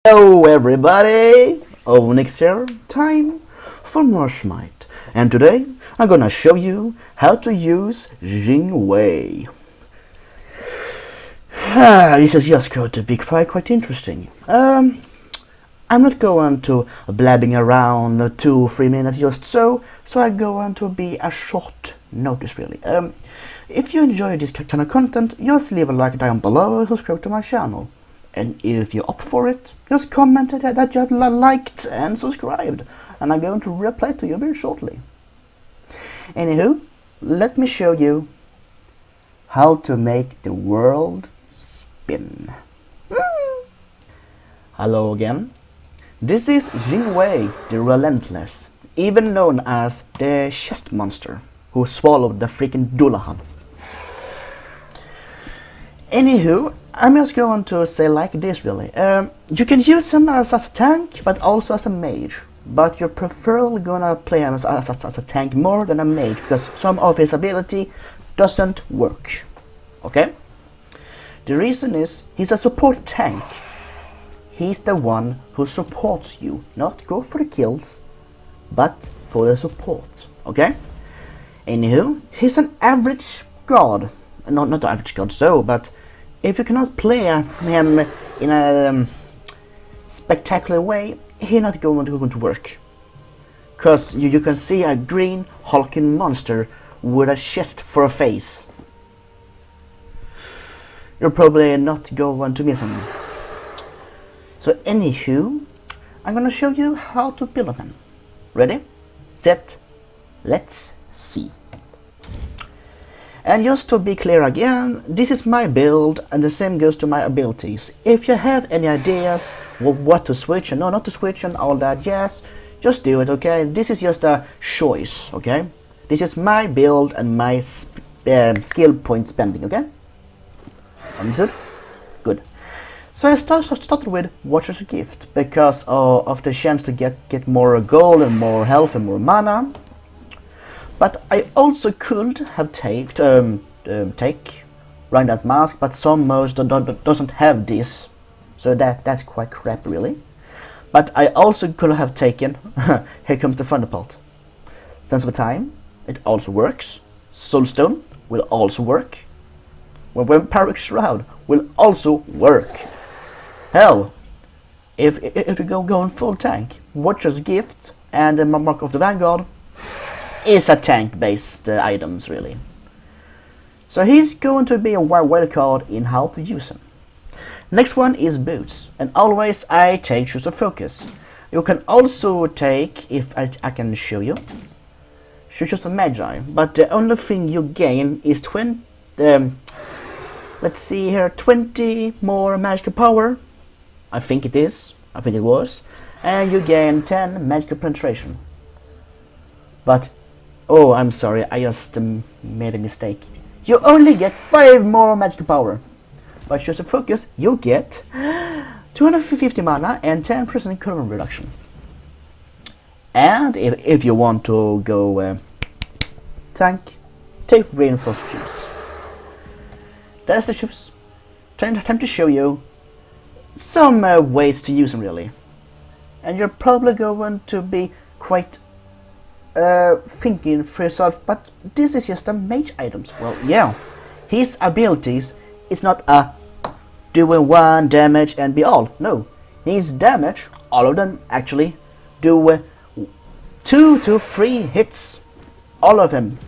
Hello everybody, Onyx here, time for more Smite, and today I'm gonna show you how to use Jingwei. This is just going to be quite interesting. I'm not going to blabbing around 2-3 minutes just so I go on to be a short notice really. If you enjoy this kind of content, just leave a like down below and subscribe to my channel. And if you're up for it, just comment that you have liked and subscribed, and I'm going to reply to you very shortly. Anywho, let me show you how to make the world spin. Hello again. This is Jingwei the Relentless, even known as the chest monster who swallowed the freaking Dullahan. Anywho, I'm just going to say like this really. You can use him as a tank, but also as a mage. But you're preferably gonna play him as a tank more than a mage, because some of his ability doesn't work. Okay? The reason is, he's a support tank. He's the one who supports you. Not go for the kills, but for the support. Okay? Anywho, he's an average god. Not the average god, but if you cannot play him in a spectacular way, he's not going to work. Cause you can see a green hulking monster with a chest for a face. You're probably not going to miss him. So anywho, I'm gonna show you how to build him. Ready? Set? Let's see. And just to be clear again, this is my build and the same goes to my abilities. If you have any ideas what to switch and not to switch and all that jazz, just do it, okay? This is just a choice, okay? This is my build and my skill point spending, okay? Understood? Good. So I started with Watcher's Gift because of the chance to get more gold and more health and more mana. But I also could have take Ragna's Mask, but some modes doesn't have this, so that's quite crap really. But I also could have taken Here Comes the Thunderbolt. Sense of Time, it also works. Soulstone will also work. When Parrick Shroud will also work. Hell, if you go in full tank, Watcher's Gift and the Mark of the Vanguard is a tank-based items really. So he's going to be a wild card in how to use him. Next one is Boots, and always I take Choose a Focus. You can also take, if I can show you, Choose a Magi, but the only thing you gain is 20, let's see here, 20 more magical power, I think it was, and you gain 10 magical penetration. But oh, I'm sorry, I just made a mistake. You only get 5 more magical power. But Choose a Focus, you get 250 mana and 10% current reduction. And if you want to go tank, take Reinforced Troops. That's the troops. Time to show you some ways to use them really. And you're probably going to be quite thinking for yourself, but this is just a mage items. Well, yeah, his abilities is not a doing 1 damage and be all. No, his damage, all of them actually, do 2 to 3 hits. All of them.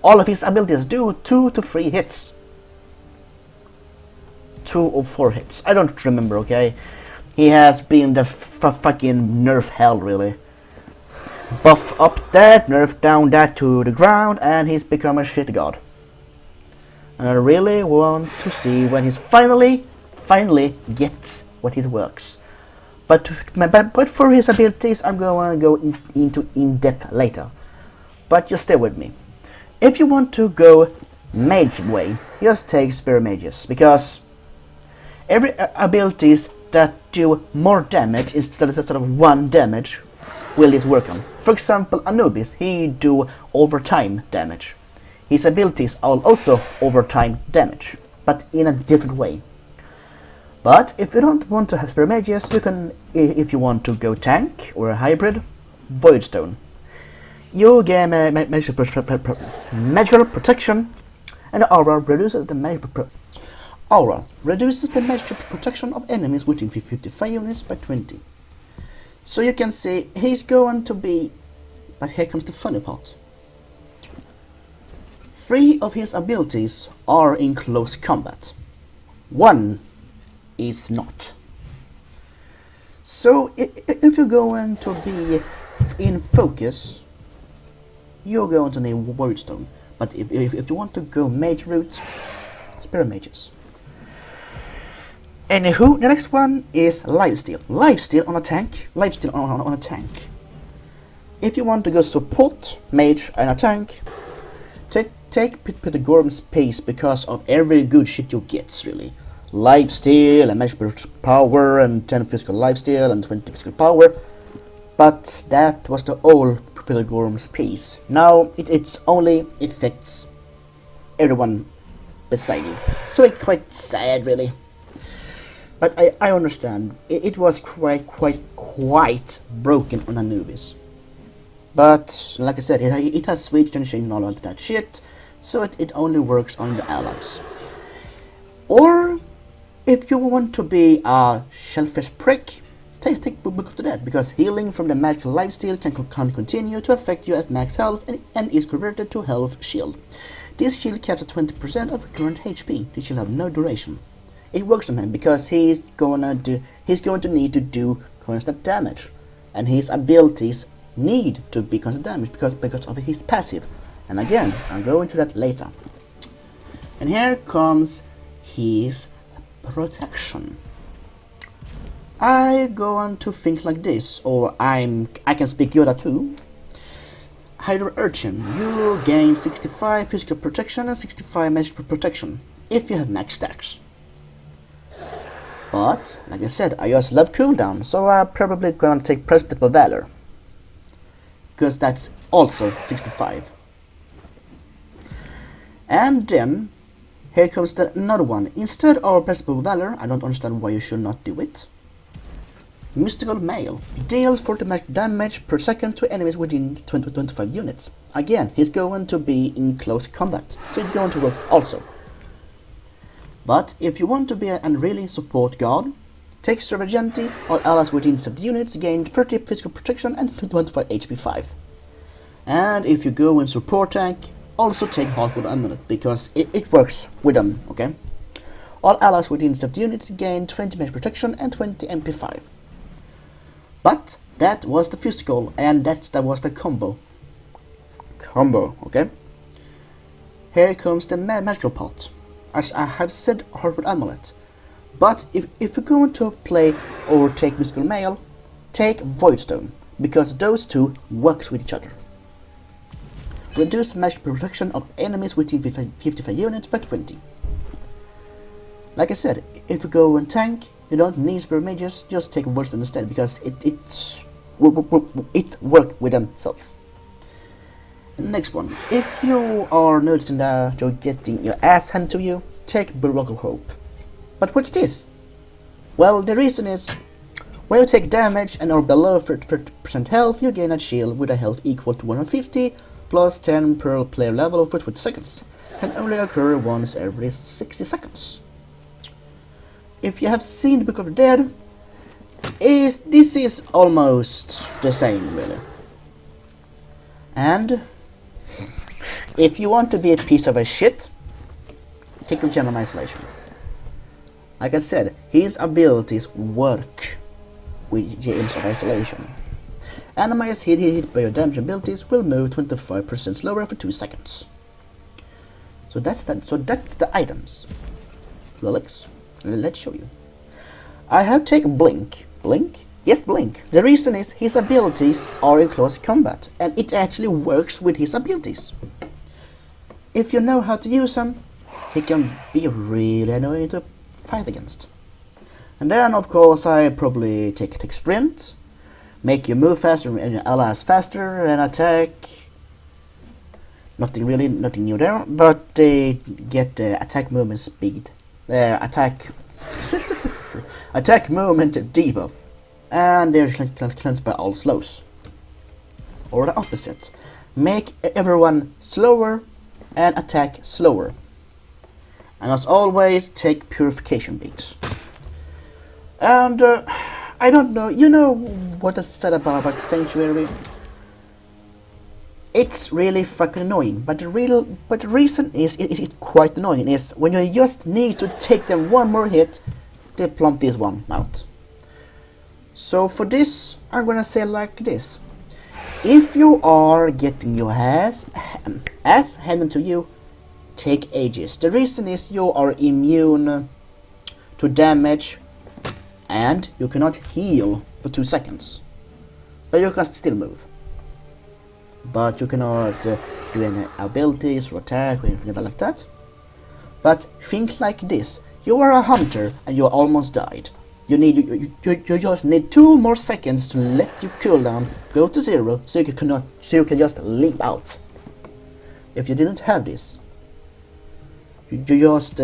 All of his abilities do 2 to 3 hits. 2 or 4 hits. I don't remember, okay? He has been the fucking nerf hell, really. Buff up that, nerf down that to the ground, and he's become a shit god. And I really want to see when he's finally gets what he works. But for his abilities, I'm going to go into in depth later. But just stay with me. If you want to go mage way, just take Spirit Mages, because every abilities that do more damage instead of 1 damage will this work on. For example, Anubis, he do overtime damage. His abilities are also overtime damage, but in a different way. But if you don't want to have spare mages, you can, if you want to go tank or a hybrid, Voidstone. You gain magical protection, and aura reduces the magical protection of enemies within 55 units by 20. So you can see he's going to be, but here comes the funny part. 3 of his abilities are in close combat. 1 is not. So if you're going to be in focus, you're going to need Voidstone. But if you want to go mage route, spare mages. Anywho, the next one is Lifesteal. Lifesteal on a tank. Lifesteal on a tank. If you want to go support, mage, and a tank, take Pythagorum's pace because of every good shit you get, really. Lifesteal, and magical power, and 10 physical lifesteal, and 20 physical power. But that was the old Pythagorum's pace. Now it's only affects everyone beside you. So it's quite sad, really. But I understand. It was quite broken on Anubis. But like I said, it has switched and changed all of that shit. So it only works on the allies. Or if you want to be a shellfish prick, take Book of the Dead, because healing from the magical lifesteal can continue to affect you at max health and is converted to health shield. This shield caps at 20% of your current HP. This shield have no duration. It works on him because he's going to need to do constant damage, and his abilities need to be constant damage because of his passive. And again, I'll go into that later. And here comes his protection. I go on to think like this, or I can speak Yoda too. Hydro Urchin, you gain 65 physical protection and 65 magical protection if you have max stacks. But, like I said, I just love cooldown, so I'm probably going to take Presbyteral Valor, because that's also 65. And then, here comes another one. Instead of Presbyteral Valor, I don't understand why you should not do it. Mystical Mail deals 40 damage per second to enemies within 25 units. Again, he's going to be in close combat, so it's going to work also. But if you want to be a really support god, take Servagenti. All allies within 70 units gain 30 physical protection and 25 HP 5. And if you go in support tank, also take Hardwood Amulet, because it works with them, okay? All allies within 70 units gain 20 magic protection and 20 MP 5. But that was the physical, and that was the combo. Okay? Here comes the magical part. As I have said, Hardwood Amulet. But if you're going to play or take Mystical Mail, take Voidstone, because those two works with each other. Reduce magic protection of enemies within 55 units by 20. Like I said, if you go and tank, you don't need spare mages, just take Voidstone instead, because it worked with themselves. Next one, if you are noticing that you're getting your ass handed to you, take Bulwark of Hope. But what's this? Well, the reason is, when you take damage and are below 30% health, you gain a shield with a health equal to 150 plus 10 per player level for 20 seconds, can only occur once every 60 seconds. If you have seen the Book of the Dead, this is almost the same, really. And if you want to be a piece of a shit, take your General Isolation. Like I said, his abilities work with Gems of Isolation. Enemies hit by your damage abilities will move 25% slower for 2 seconds. So that's the items. Lilix, let's show you. I have taken Blink. Blink? Yes, Blink. The reason is his abilities are in close combat, and it actually works with his abilities. If you know how to use them, he can be really annoying to fight against. And then, of course, I probably take Sprint, make you move faster and your allies faster, and attack. Nothing new there, but they get the attack movement speed. Attack Attack movement debuff. And they're cleansed by all slows. Or the opposite. Make everyone slower and attack slower. And as always, take purification beads. And I don't know, you know what I said about Sanctuary? It's really fucking annoying, but the reason is it's quite annoying is when you just need to take them one more hit, they plump this one out. So for this, I'm gonna say like this. If you are getting your ass handed to you, take Aegis. The reason is you are immune to damage and you cannot heal for 2 seconds. But you can still move. But you cannot do any abilities or attack or anything like that. But think like this. You are a hunter and you almost died. You just need 2 more seconds to let your cooldown go to 0 so you can just leap out. If you didn't have this, you just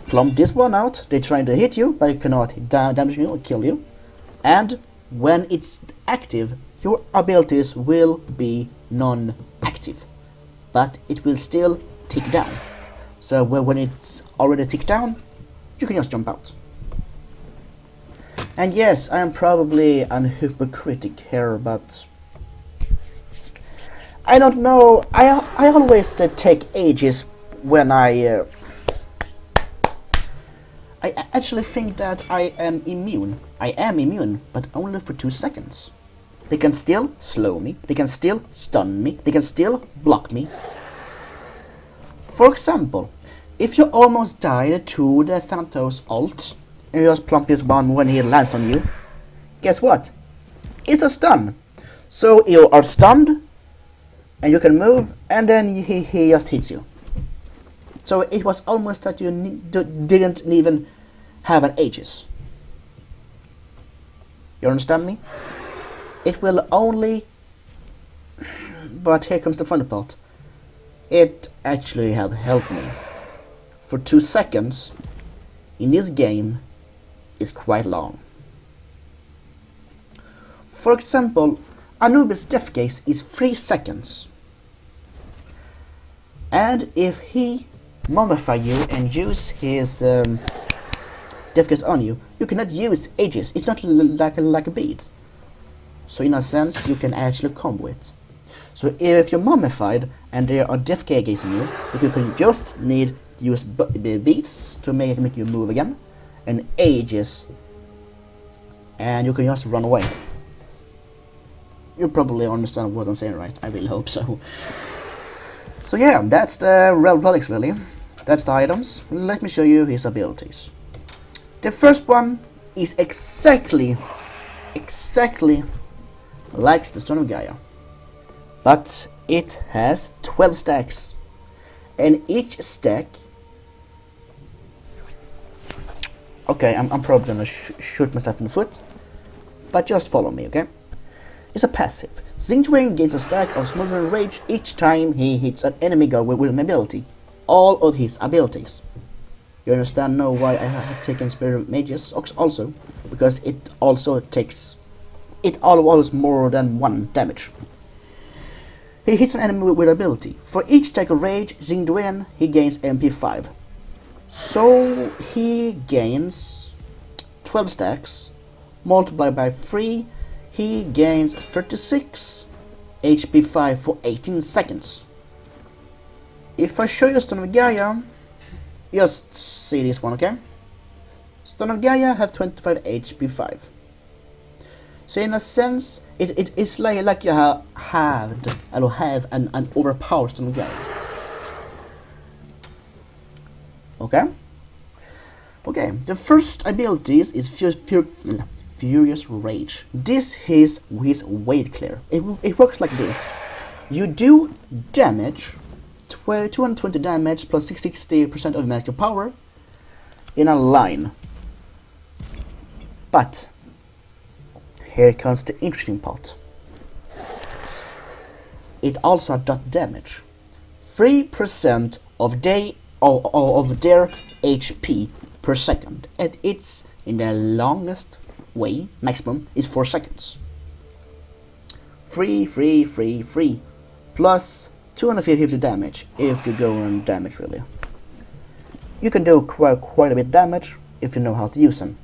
plump this one out. They're trying to hit you, but it cannot damage you or kill you. And when it's active, your abilities will be non-active, but it will still tick down. So when it's already ticked down, you can just jump out. And yes, I am probably an hypocritic here, but I don't know. I always take Aegis when I actually think that I am immune. I am immune, but only for 2 seconds. They can still slow me, they can still stun me, they can still block me. For example, if you almost died to the Thanatos ult, and you just plump this one when he lands on you, guess what? It's a stun. So you are stunned, and you can move, and then he just hits you. So it was almost that you didn't even have an Aegis. You understand me? It will only, but here comes the funny part. It actually have helped me. For 2 seconds in this game is quite long. For example, Anubis' death case is 3 seconds. And if he mummify you and use his death case on you, you cannot use Aegis. It's not like a bead. So in a sense, you can actually combo it. So if you're mummified and there are death cages in you, you can just need use beads to make you move again, and Aegis, and you can just run away. You probably understand what I'm saying, right? I really hope so. So yeah, that's the relics really. That's the items. Let me show you his abilities. The first one is exactly like the Stone of Gaia, but it has 12 stacks, and each stack, okay, I'm probably gonna shoot myself in the foot, but just follow me, okay? It's a passive. Xingdrain gains a stack of Smoldering Rage each time he hits an enemy god with an ability. All of his abilities. You understand now why I have taken Spirit Mages also, because it also takes it always more than 1 damage. He hits an enemy with ability. For each stack of Rage, Xingdrain, he gains MP5. So he gains 12 stacks, multiplied by 3, he gains 36 HP5 for 18 seconds. If I show you Stone of Gaia, just see this one, okay? Stone of Gaia have 25 HP5. So in a sense, it's like you have an overpowered Stone of Gaia. Okay? Okay, the first ability is Furious Rage. This is his weight clear. It works like this. You do damage, 220 damage plus 60% of magical power in a line. But here comes the interesting part. It also does damage. 3% of their HP per second, and it's in the longest way, maximum is 4 seconds. Free, plus 250 damage if you go on damage really. You can do quite a bit damage if you know how to use them.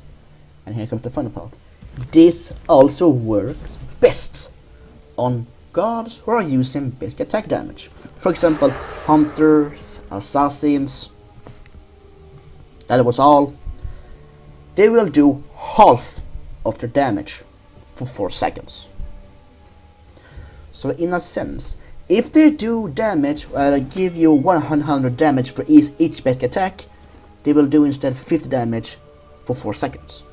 And here comes the funny part. This also works best on guards who are using basic attack damage. For example, hunters, assassins, that was all. They will do half of their damage for 4 seconds. So in a sense, if they do damage, give you 100 damage for each basic attack, they will do instead 50 damage for 4 seconds.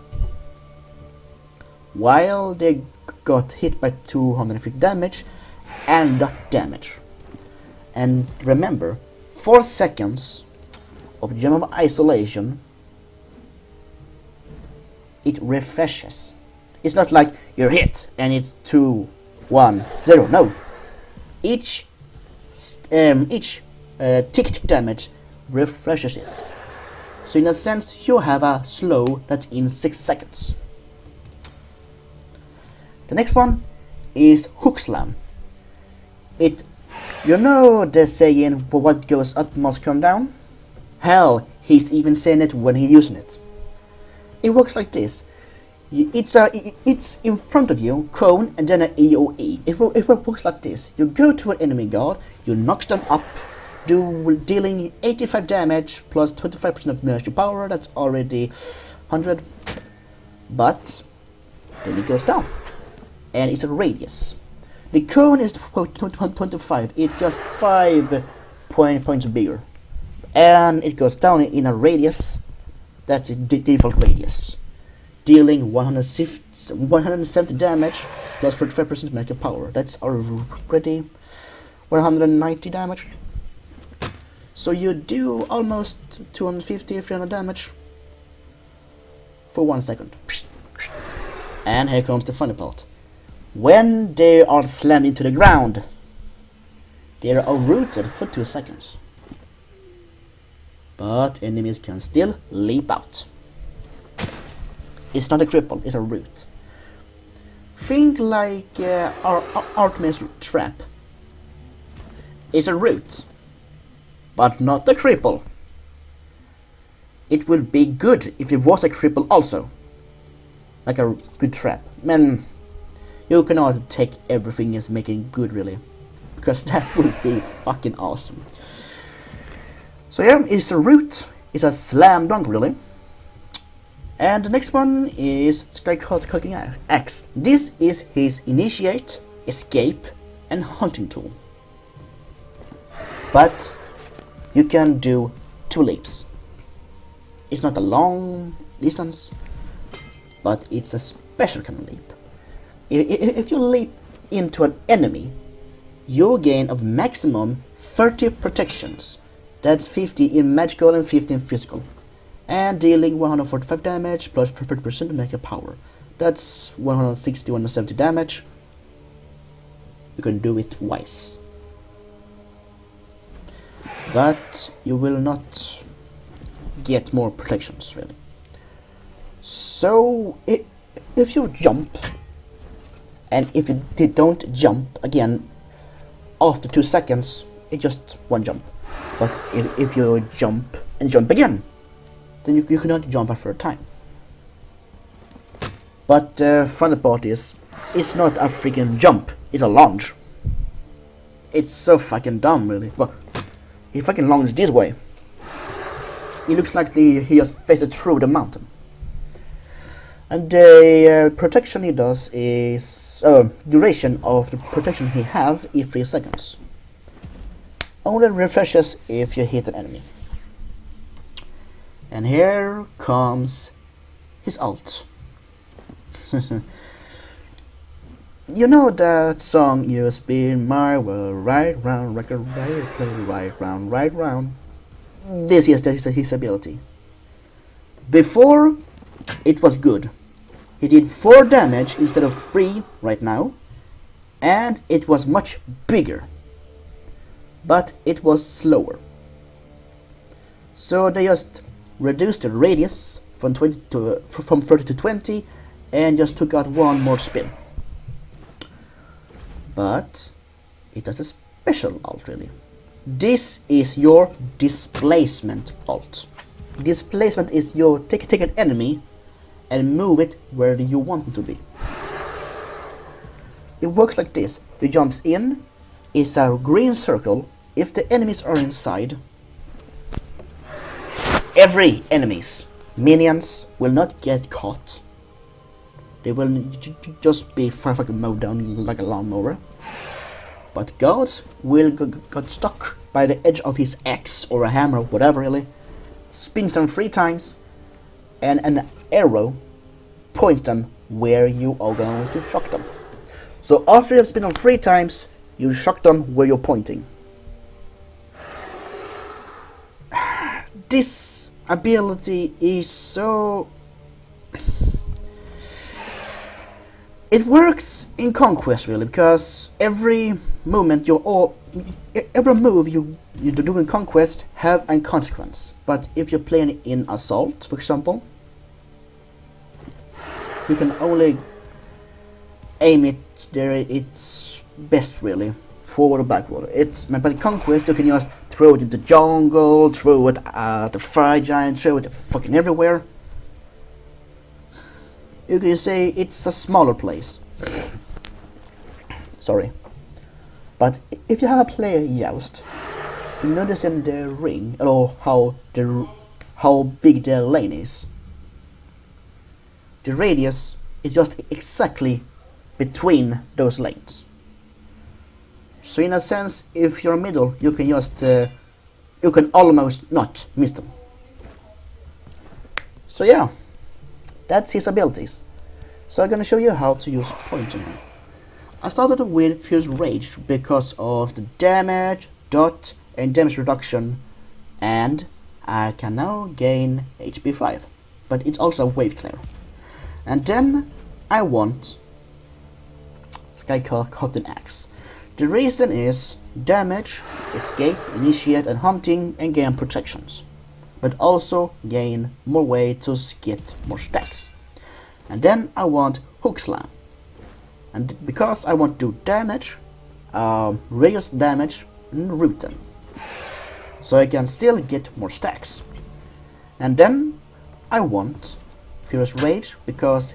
While they got hit by 250 damage and not damage. And remember, 4 seconds of gem of isolation, it refreshes. It's not like you're hit and it's 2, 1, 0. No. Each tick damage refreshes it. So in a sense, you have a slow that's in 6 seconds. The next one is hook slam. You know the saying, what goes up must come down? Hell, he's even saying it when he's using it. It works like this. It's in front of you, cone, and then an AoE. It works like this. You go to an enemy guard, you knock them up, dealing 85 damage plus 25% of magic power. That's already 100. But then it goes down, and it's a radius. The cone is 25. It's just 5 points bigger, and it goes down in a radius. That's a default radius, dealing 170 damage plus 45% magic power. That's already 190 damage. So you do almost 250-300 damage for 1 second. And here comes the funny part. When they are slammed into the ground, they are rooted for 2 seconds. But enemies can still leap out. It's not a cripple, it's a root. Think like our Artemis trap. It's a root, but not a cripple. It would be good if it was a cripple also. Like a good trap. Man, you cannot take everything as making good really, because that would be fucking awesome. So yeah, it's a root. It's a slam dunk really. And the next one is Skype Axe. This is his initiate, escape, and hunting tool. But you can do 2 leaps. It's not a long distance, but it's a special kind of leap. If you leap into an enemy, you gain of maximum 30 protections. That's 50 in magical and 50 in physical. And dealing 145 damage plus 30% magic power. That's 160, 170 damage. You can do it twice. But you will not get more protections really. So if you jump, and if you don't jump again after 2 seconds, it's just 1 jump. But if you jump and jump again, then you cannot jump after a time. But the funny part is, it's not a freaking jump, it's a lunge. It's so fucking dumb really. Well, he fucking lunged this way. It looks like he just faced through the mountain. And the protection he does is duration of the protection he have is 3 seconds. Only refreshes if you hit an enemy. And here comes his ult. You know that song, you spin my world right round, record right, play right round, right round. This is his ability. Before, it was good. He did 4 damage instead of 3 right now, and it was much bigger, but it was slower. So they just reduced the radius from 30 to 20, and just took out one more spin. But it has a special ult really. This is your displacement ult. Displacement is your take an enemy and move it where you want it to be. It works like this. It jumps in, it's a green circle. If the enemies are inside, every enemies, minions, will not get caught. They will just be fucking mowed down like a lawnmower. But guards will get stuck by the edge of his axe or a hammer or whatever really, spins them 3 times, and an arrow points them where you are going to shock them. So after you have spun them 3 times, you shock them where you're pointing. This ability is so... It works in Conquest really, because every movement every move you do in Conquest have a consequence. But if you're playing in Assault, for example, you can only aim it there it's best really, forward or backward. But in Conquest you can just throw it into the jungle, throw it at the fire giant, throw it fucking everywhere. You can say it's a smaller place. Sorry. But if you have a player joust, you notice in the ring, or how big the lane is. The radius is just exactly between those lanes. So in a sense, if you're middle, you can just you can almost not miss them. So yeah, that's his abilities. So I'm gonna show you how to use pointing. I started with Fierce Rage because of the damage, dot, and damage reduction, and I can now gain HP 5, but it's also wave clear. And then I want GoodLuck. The reason is damage, escape, initiate, and hunting, and gain protections, but also gain more way to get more stacks. And then I want Hook Slam, and because I want to do damage, radius damage, and root them, so I can still get more stacks. And then I want Furious Rage because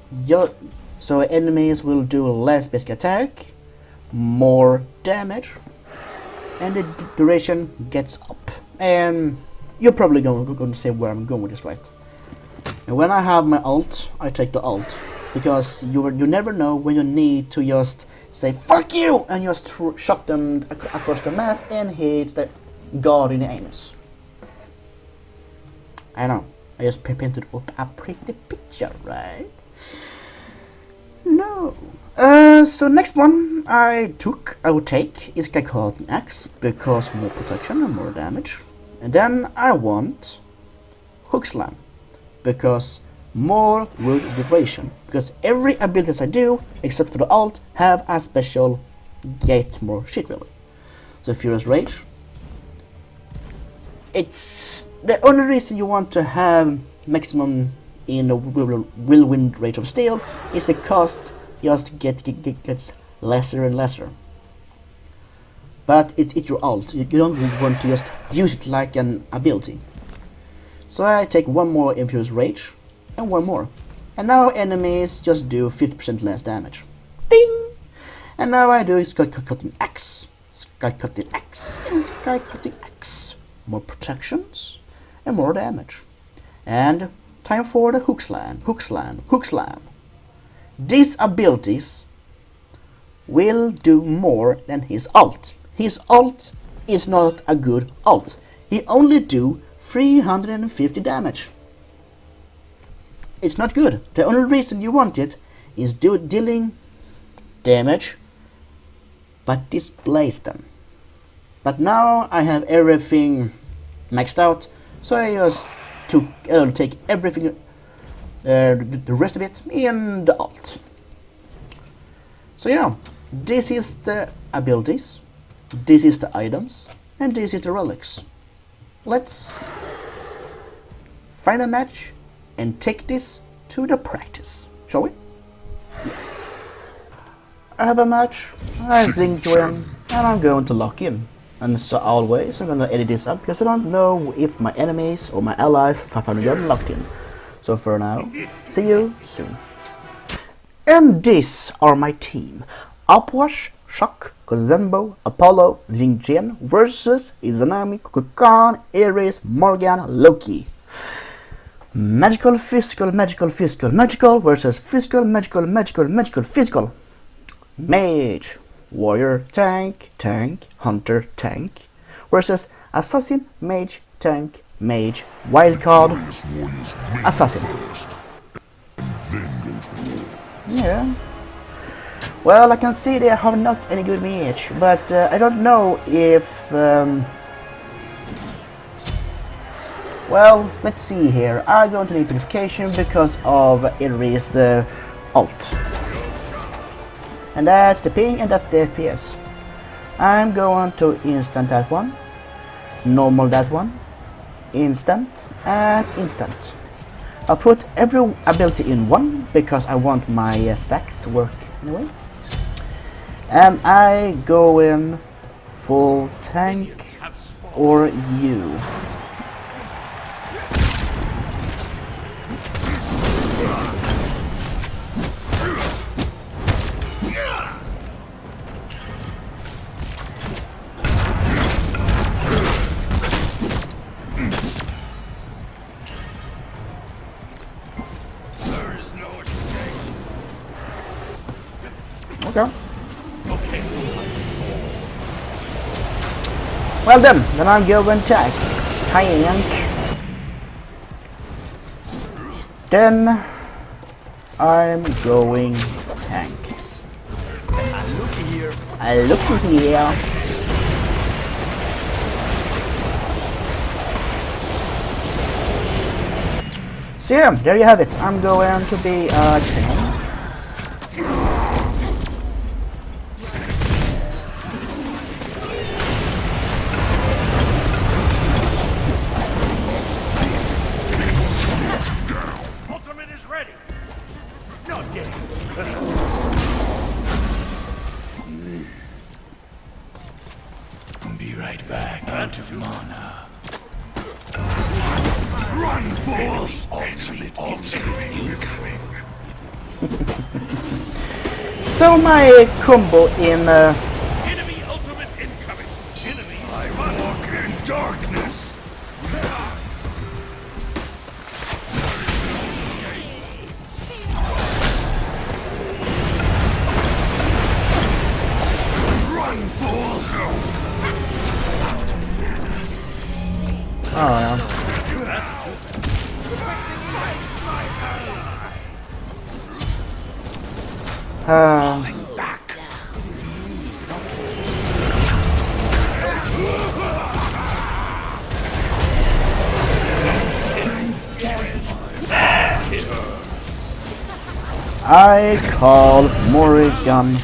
so enemies will do less basic attack, more damage, and the duration gets up. And you're probably going to say where I'm going with this, right? And when I have my ult, I take the ult, because you never know when you need to just say fuck you and just shock them across the map and hit the guard in the anus. I know, I just painted up a pretty picture, right? No. So next one I would take is GoodLuck because more protection and more damage. And then I want Hook Slam because more root duration. Because every abilities I do, except for the ult, have a special get more shit really. So Furious Rage. It's the only reason you want to have maximum in a whirlwind Rage of Steel is the cost just gets lesser and lesser. But it's your ult. You don't want to just use it like an ability. So I take one more Infused Rage and one more. And now enemies just do 50% less damage. Ding! And now I do Skycutting Axe, Skycutting Axe, and Skycutting Axe. More protections and more damage. And time for the Hook Slam, Hook Slam, Hook Slam. These abilities will do more than his ult. His ult is not a good ult. He only do 350 damage. It's not good. The only reason you want it is dealing damage, but displace them. But now I have everything maxed out, so I just take everything, the rest of it in the ult. So yeah, this is the abilities, this is the items, and this is the relics. Let's find a match and take this to the practice, shall we? Yes. I have a match, I sing to him, and I'm going to lock in. And so always I'm gonna edit this up because I don't know if my enemies or my allies have gotten locked in. So for now, see you soon. And these are my team. Upwash, Shock, Kozembo, Apollo, Jingchen versus Izanami, Kukulkan, Ares, Morgan, Loki. Magical, physical, magical, physical, magical versus physical, magical, magical, magical, physical. Mage, warrior, tank, tank, hunter, tank versus assassin, mage, tank, mage, wildcard, assassin. Yeah. Well, I can see they have not any good mage, but I don't know if... well, let's see here. I go into the purification because of Ares' ult. And that's the ping and that's the FPS. I'm going to instant that one, normal that one, instant and instant. I'll put every ability in one because I want my stacks work anyway. And I go in full tank or you. Okay. Well then I'm going tank. Then I'm going tank. I look here. So yeah, there you have it. I'm going to be tank. Be right back. Out of mana. Run, fools! Ultimate incoming. So my combo in Enemy ultimate incoming. Enemy. I walk in darkness. Run, fools! oh yeah. Back. I call Morrigan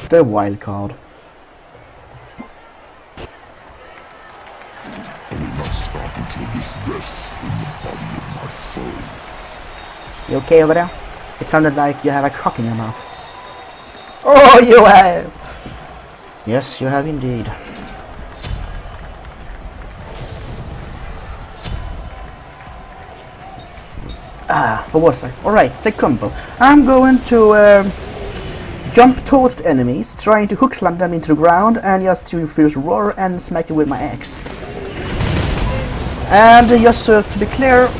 the wild card. I will not stop until this rests in the body of my foe. You okay over there? It sounded like you have a cock in your mouth. Oh, you have! Yes, you have indeed. What was I? Alright, the combo. I'm going to jump towards the enemies, trying to hook slam them into the ground, and just to use roar and smack them with my axe. And just to be clear,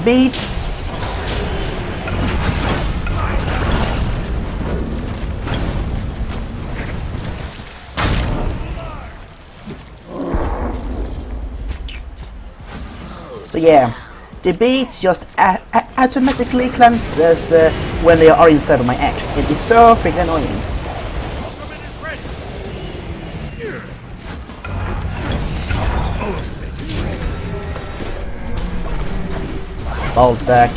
beats. So yeah, the beats just automatically cleanses when they are inside of my axe. It is so freaking annoying. Ballsack.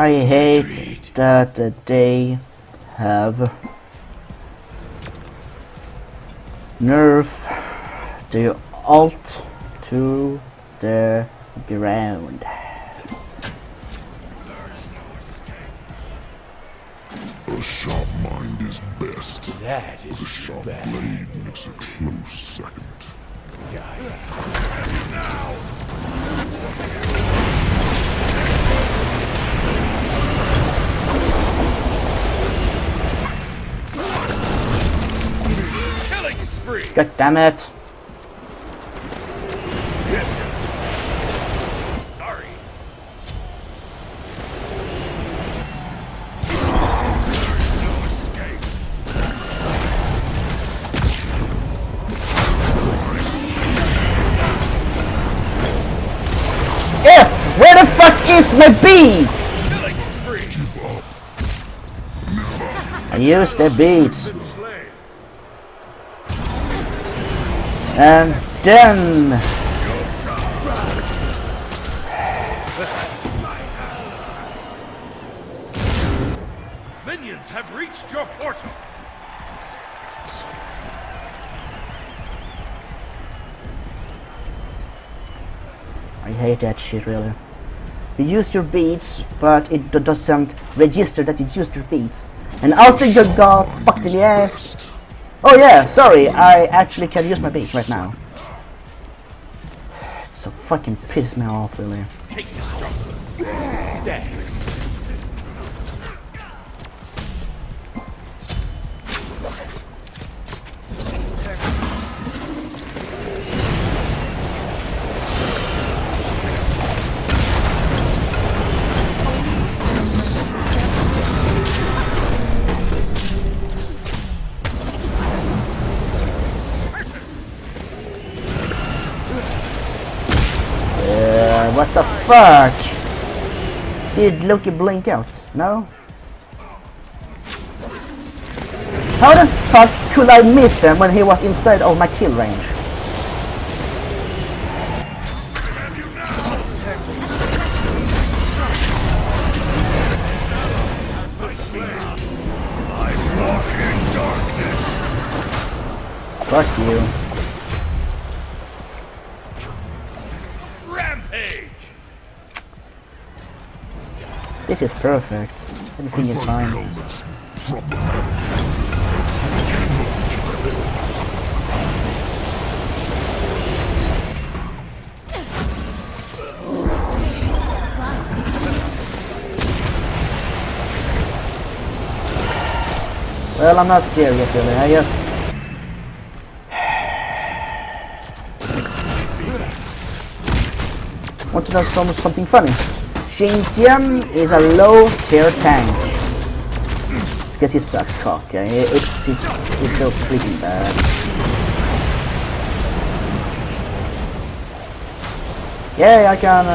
I hate that they have nerf the alt to the ground. A sharp mind is best. That But a is sharp bad. blade makes a close second. Killing spree. God damn it! Sorry. No escape. F! Where the fuck is my beads? Killing spree. Give up. I use the beads. Slain. And then Minions have reached your portal. I hate that shit really. You use your beads, but it doesn't register that you used your beads. And after you got fucked in the ass. Oh yeah, sorry, I actually can use my beads right now. It so fucking pisses me off really. Take this jump. Thanks. What the fuck? Did Loki blink out? No? How the fuck could I miss him when he was inside of my kill range? I walk in darkness. Fuck you. Rampage. This is perfect. Everything is fine. Helmets problematic. Well, I'm not there yet really. I just... want to know something funny. Xinjiang is a low tier tank. Because he sucks cock. It's so freaking bad. Yeah, I can...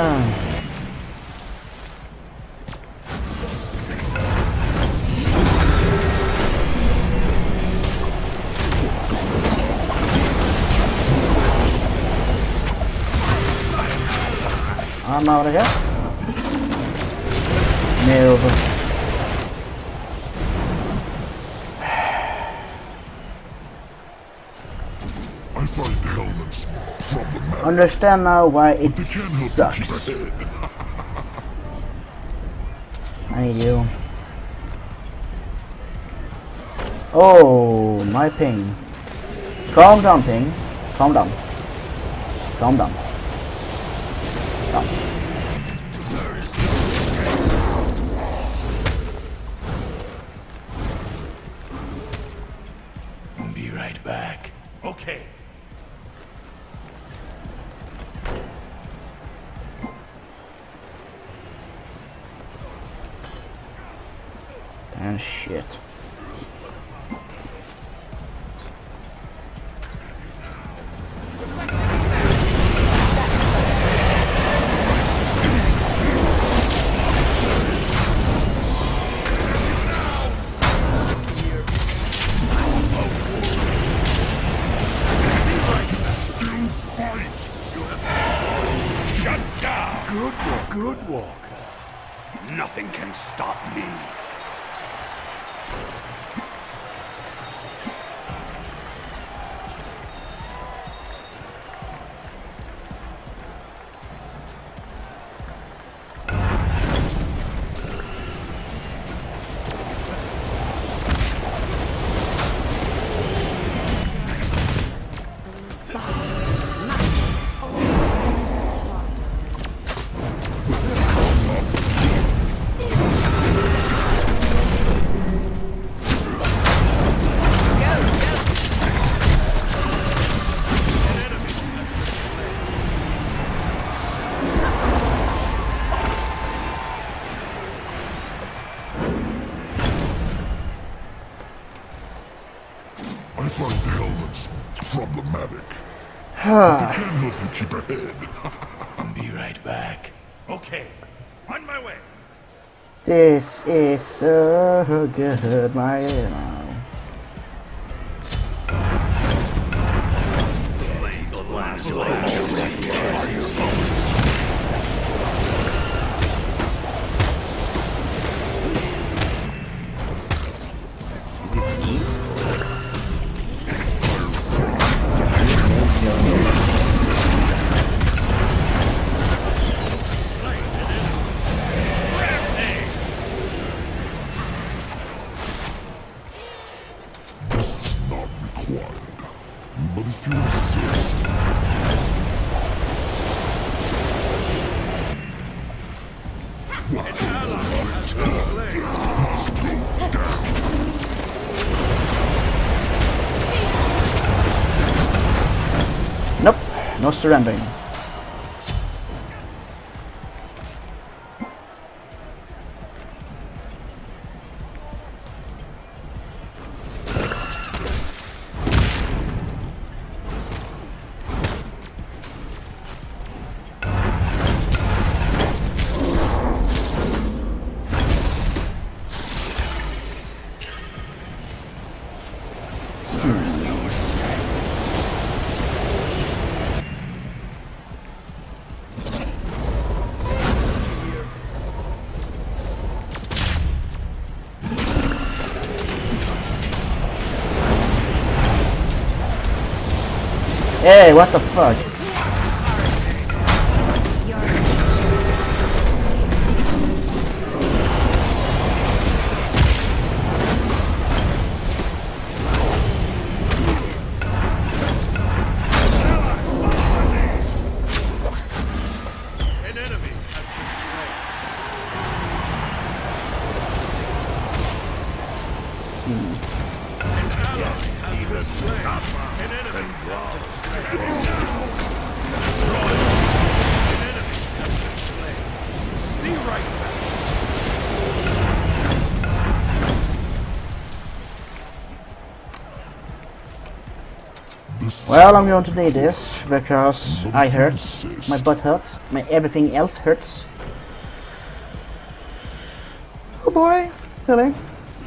I'm out of here. Move. I find helmets problematic. Understand now why it They can't help you sucks. keep ahead. I need you. Oh, my ping. Calm down, ping. Calm down. Calm down. Calm. Be right back. Okay. And shit. Shut down. Good walker. Nothing can Repeat. I find helmets problematic. But they can help you keep ahead. I'll be right back. Okay, on my way. This is so good, my This is not required. But if you insist, Nope, no surrendering. Hey, what the fuck? An enemy has been slain. An ally has been slain. An enemy has been slain. Destroyed. An enemy has been slain. Be right back. Well, I'm going to need this because I hurt, my butt hurts, my everything else hurts. Oh boy, really?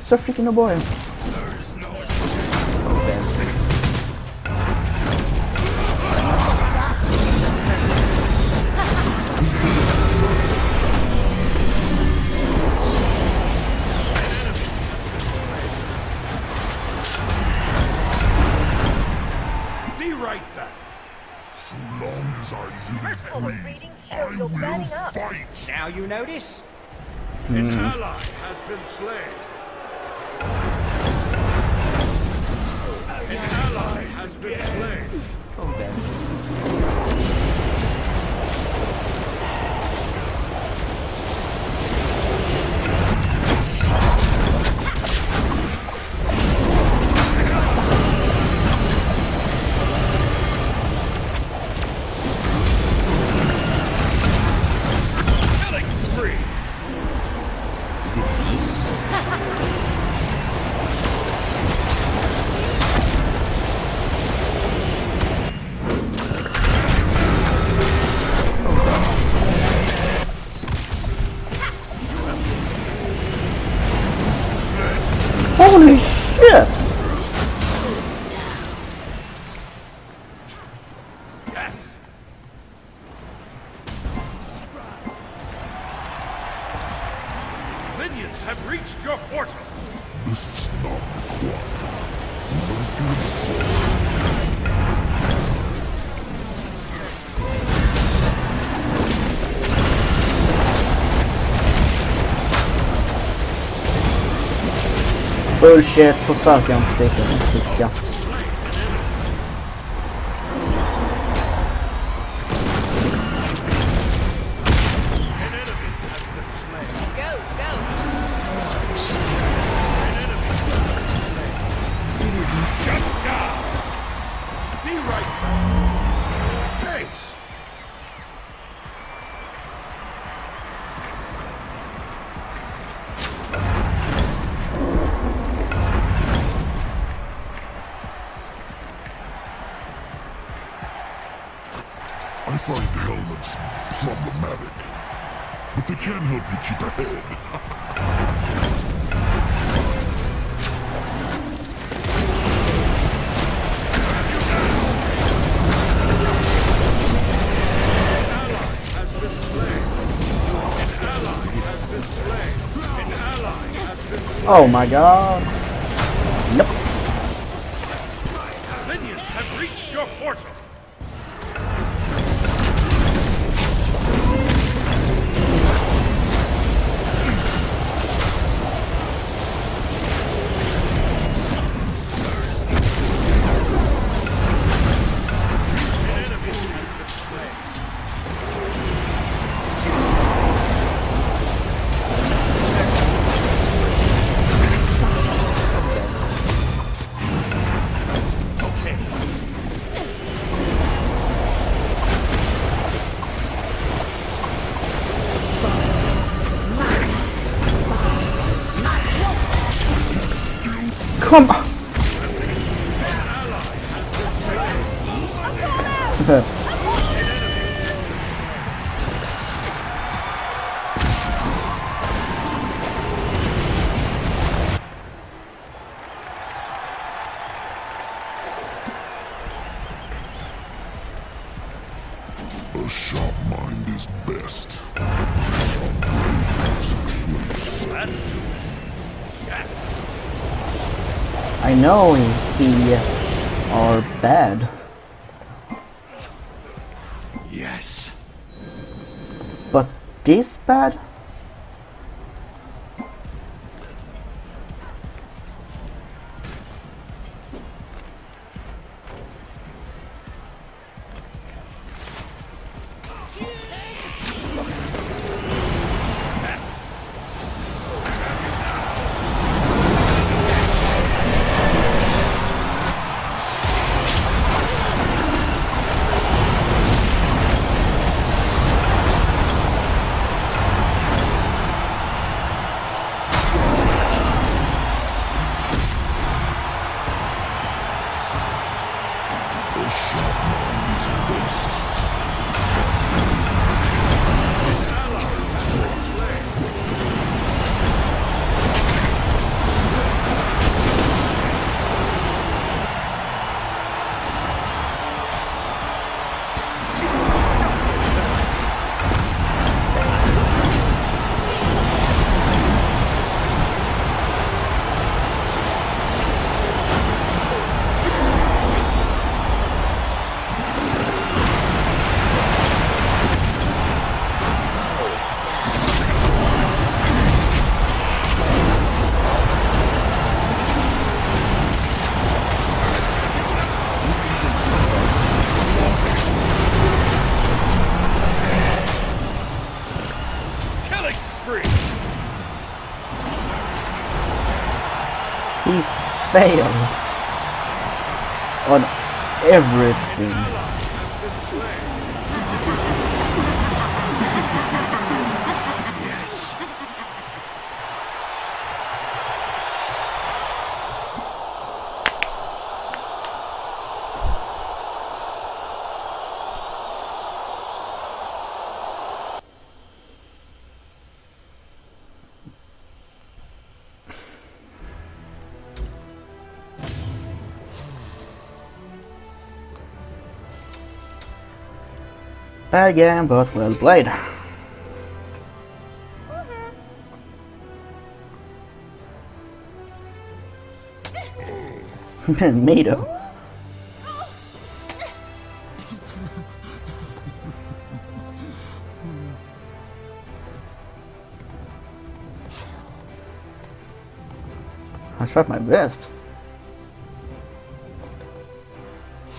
So freaking oh boy. Be right back. so long as I live and breathe, I will fight. Now you notice? An ally has been slain. An ally has been slain. Killing spree. Holy shit! Minions have reached your portal. This is not required. Never feel exhausted. Bullshit, försöker inte sticka den fiska. I find helmets problematic, but they can help you keep ahead. Oh my god. Nope. Minions have reached your portal. Come on. A sharp mind is best. A sharp blade is close. I know he are bad. Yes. But this bad? A sharp mind is best. A sharp Killing spree. He fails on everything. Yes. Bad game, but well played. Me though. I tried my best.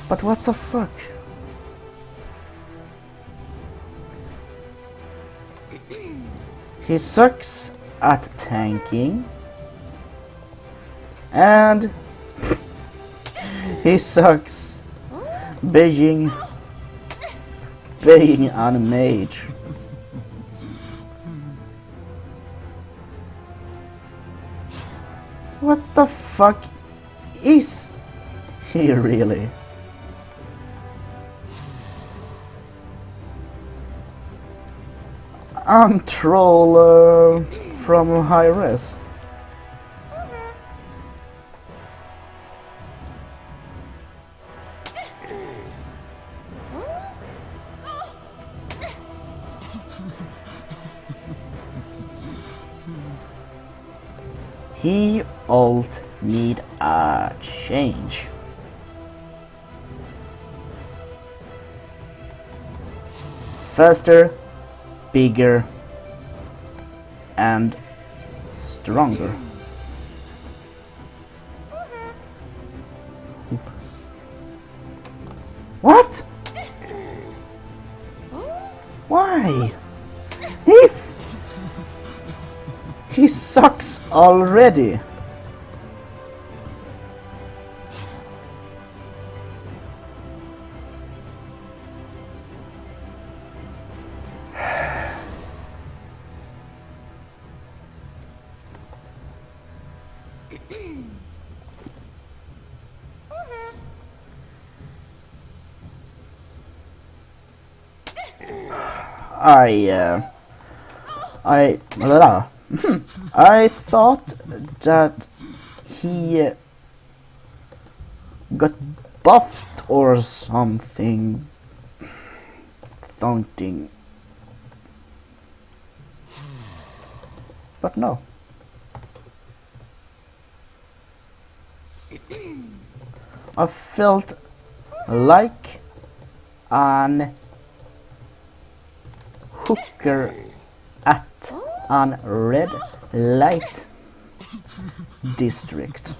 But what the fuck? He sucks at tanking. And he sucks being on a mage. What the fuck is he really? I'm troll from high res. He alt need a change. Faster, bigger, and stronger. What? Why? If he sucks already. I thought that he got buffed or something. Something. But no. I felt like an hooker at an red light district.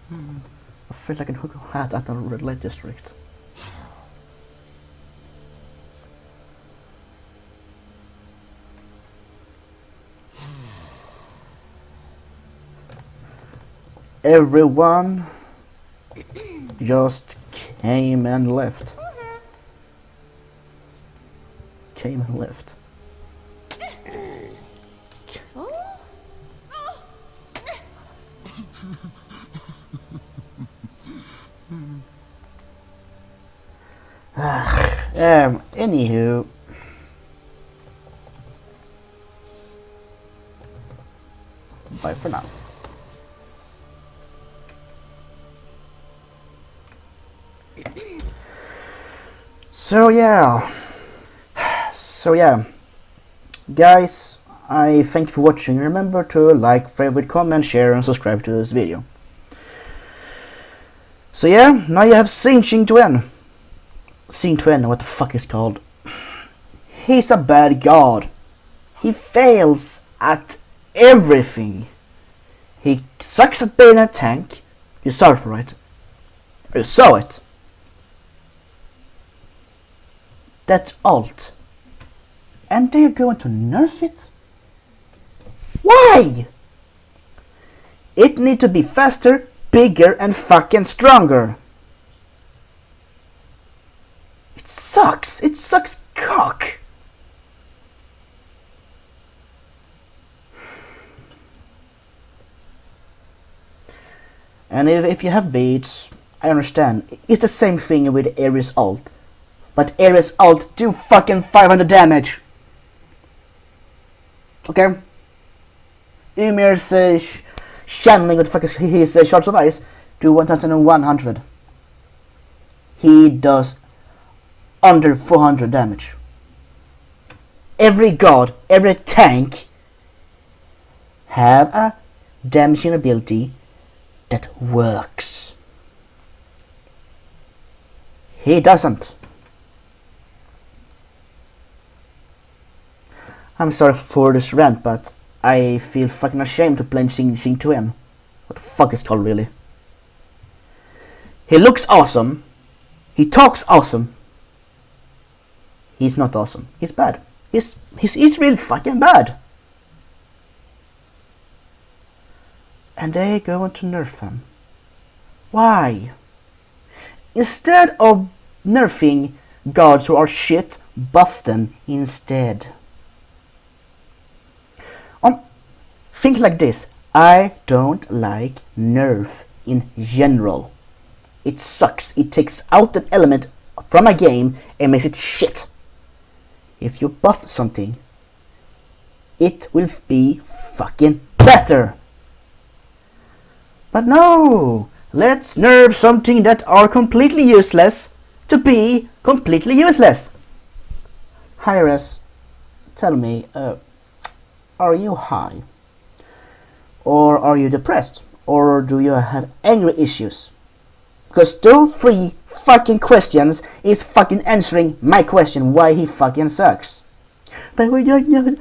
I feel like a hooker hat at a red light district. Everyone just came and left. Came and left. Anywho, bye for now. So yeah, guys, I thank you for watching. Remember to like, favorite, comment, share, and subscribe to this video. So yeah, now you have Saint Xing Tuen, what the fuck is called? He's a bad god. He fails at everything. He sucks at being a tank. You saw it, right? You saw it. That's alt. And they're going to nerf it? Why? It needs to be faster, bigger, and fucking stronger. It sucks. It sucks cock. And if you have beats, I understand. It's the same thing with Ares alt. But Ares alt do fucking 500 damage. Okay? Ymir's channeling what the fuck is his shards of ice do 1100. He does under 400 damage. Every god, every tank have a damaging ability that works. He doesn't. I'm sorry for this rant, but I feel fucking ashamed to play Xing 2M. What the fuck is called really? He looks awesome. He talks awesome. He's not awesome. He's bad. He's really fucking bad. And they go on to nerf him. Why? Instead of nerfing gods who are shit, buff them instead. Think like this. I don't like nerf in general. It sucks. It takes out an element from a game and makes it shit. If you buff something, it will be fucking better. But no, let's nerf something that are completely useless to be completely useless. Hi-Res, tell me, are you high? Or are you depressed? Or do you have anger issues? Because those 3 fucking questions is fucking answering my question why he fucking sucks. But we don't know.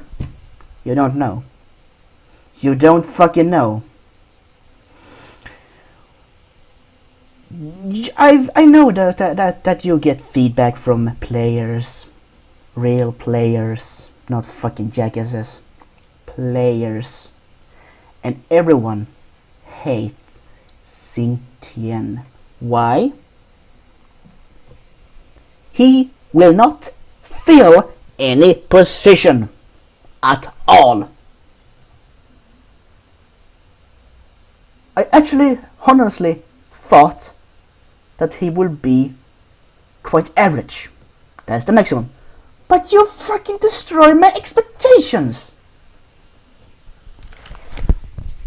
You don't know. You don't fucking know. I know that you get feedback from players. Real players. Not fucking jackasses. Players. And everyone hates Xing. Why? He will not fill any position at all. I actually honestly thought that he will be quite average. That's the maximum. But you fucking destroy my expectations.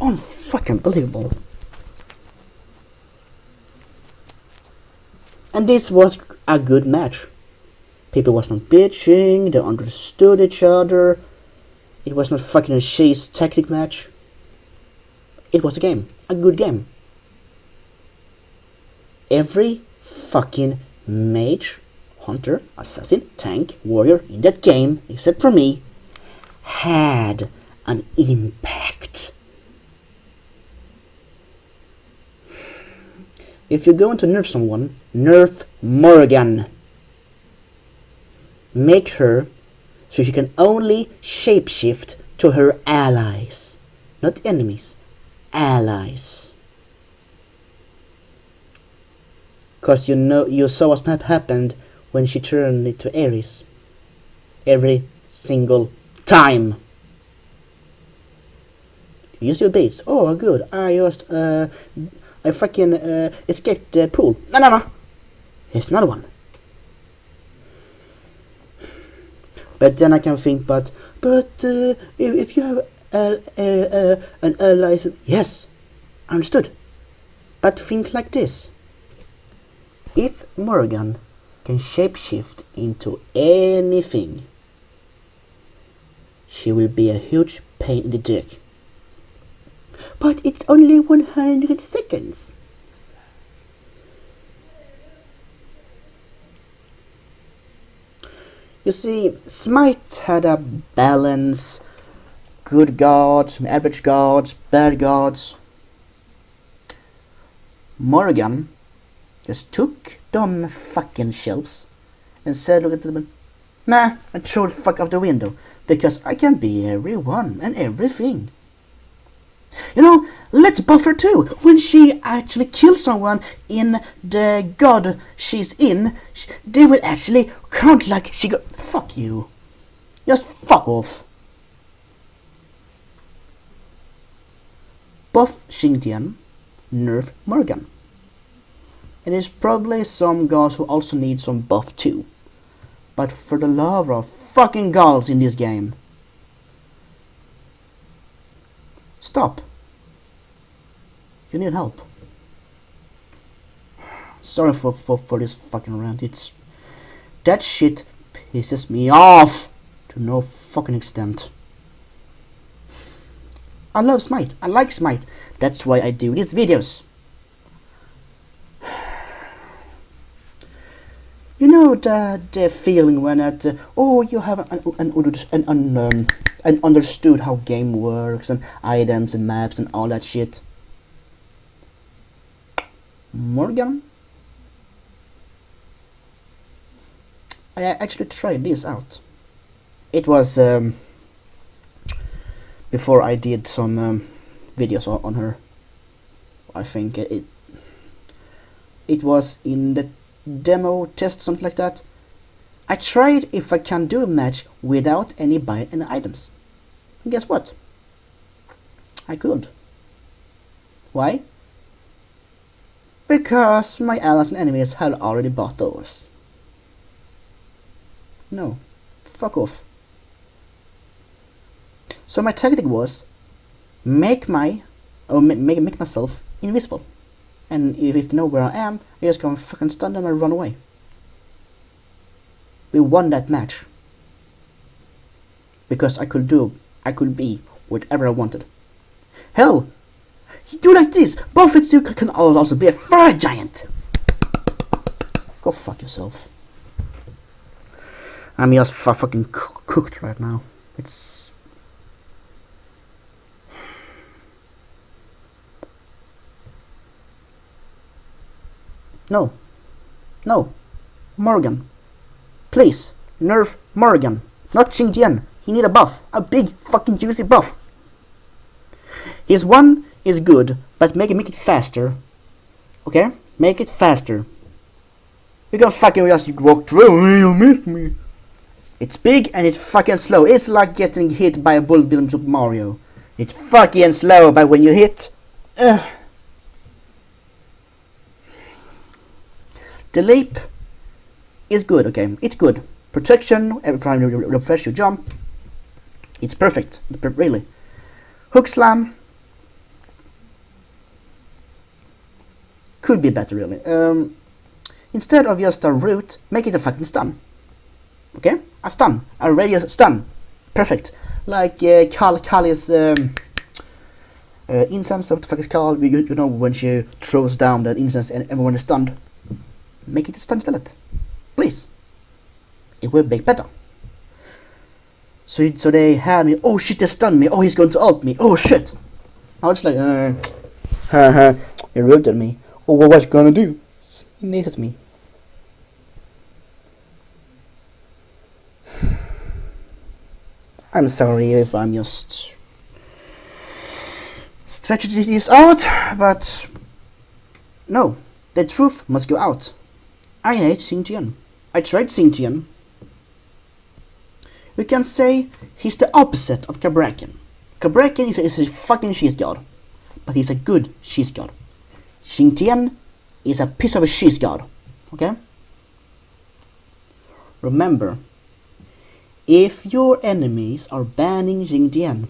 Unfucking believable. And this was a good match. People was not bitching, they understood each other. It was not fucking a chase tactic match. It was a game, a good game. Every fucking mage, hunter, assassin, tank, warrior in that game, except for me, had an impact. If you're going to nerf someone, nerf Morrigan. Make her so she can only shapeshift to her allies. Not enemies, allies. Because you saw what happened when she turned it to Ares. Every single time. Use your baits. Oh, good. I fucking escaped the pool. No. Here's another one. But then I can think, but if you have an ally, yes, understood. But think like this: if Morrigan can shapeshift into anything, she will be a huge pain in the dick. But it's only 100 seconds. You see, Smite had a balance. Good gods, average gods, bad gods. Morrigan just took them fucking shelves and said, look at them, nah, and throw the fuck out the window. Because I can be everyone and everything. You know, let's buff her too. When she actually kills someone in the god she's in, they will actually count like she got. Fuck you. Just fuck off. Buff Xingtian, nerf Morrigan. And there's probably some gods who also need some buff too. But for the love of fucking gods in this game, stop. You need help. Sorry for this fucking rant. That shit pisses me off to no fucking extent. I love Smite. I like Smite. That's why I do these videos. You know the feeling when you have an understood how game works and items and maps and all that shit. Morgan, I actually tried this out. It was before I did some videos on her. I think it was in the demo test, something like that. I tried if I can do a match without any buy any items. And guess what? I could. Why? Because my allies and enemies had already bought those. No. Fuck off. So my tactic was make myself invisible. And if they know where I am, I just gonna fucking stun them and run away. We won that match. Because I could be whatever I wanted. Hell, you do like this, both of you can also be a fire giant. Go fuck yourself. I'm just fucking cooked right now. It's... No. Morgan. Please, nerf Morgan. Not Xingtian. He need a buff. A big fucking juicy buff. His one is good, but make it faster. Okay? Make it faster. You're gonna fucking just walk through. You missed me. It's big and it's fucking slow. It's like getting hit by a bullet bill in Super Mario. It's fucking slow, but when you hit... The leap is good, okay? It's good. Protection, every time you refresh, you jump. It's perfect, really. Hook slam could be better, really. Instead of just a root, make it a fucking stun. Okay? A stun. A radius stun. Perfect. Like Kali's incense, what the fuck is called? You know, when she throws down that incense and everyone is stunned. Make it a stun instead. Please. It will be better. So they had me. Oh shit, they stunned me. Oh, he's going to ult me. Oh shit. I was like, haha, he rooted me. Oh, what was you gonna do? He needed me. I'm sorry if I'm just stretching this out, but no, the truth must go out. I hate Xingtian. I tried Xingtian. We can say he's the opposite of Kabrakan. Kabrakan is a fucking cheese god, but he's a good cheese god. Xingtian is a piece of a cheese god. Okay? Remember, if your enemies are banning Xingtian,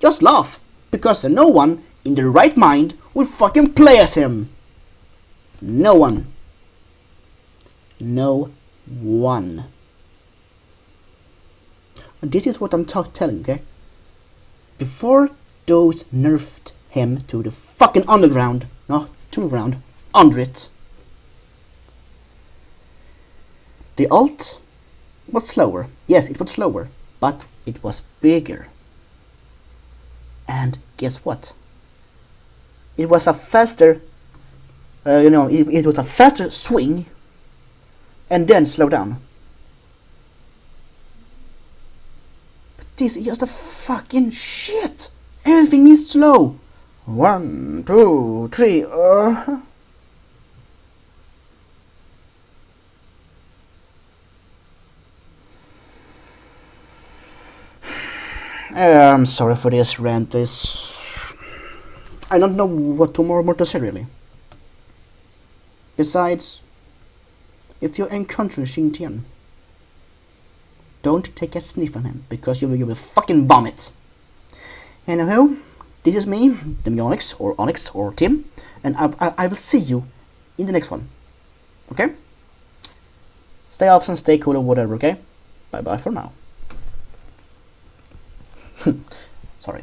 just laugh, because no one in their right mind will fucking play as him. No one. No one. And this is what I'm telling, okay? Before those nerfed him to the fucking underground, not to the ground, under it, the ult was slower. Yes, it was slower, but it was bigger. And guess what? It was a faster, it was a faster swing, and then slow down. But this is just a fucking shit. Everything is slow. 1, 2, 3. I'm sorry for this rant. I don't know what more to say, really. Besides, if you encounter Xingtian, don't take a sniff on him, because you will fucking vomit. Anywho, this is me, TheMegaOnyx, or Onyx, or Tim, and I will see you in the next one. Okay? Stay awesome, stay cool, or whatever, okay? Bye bye for now. Sorry.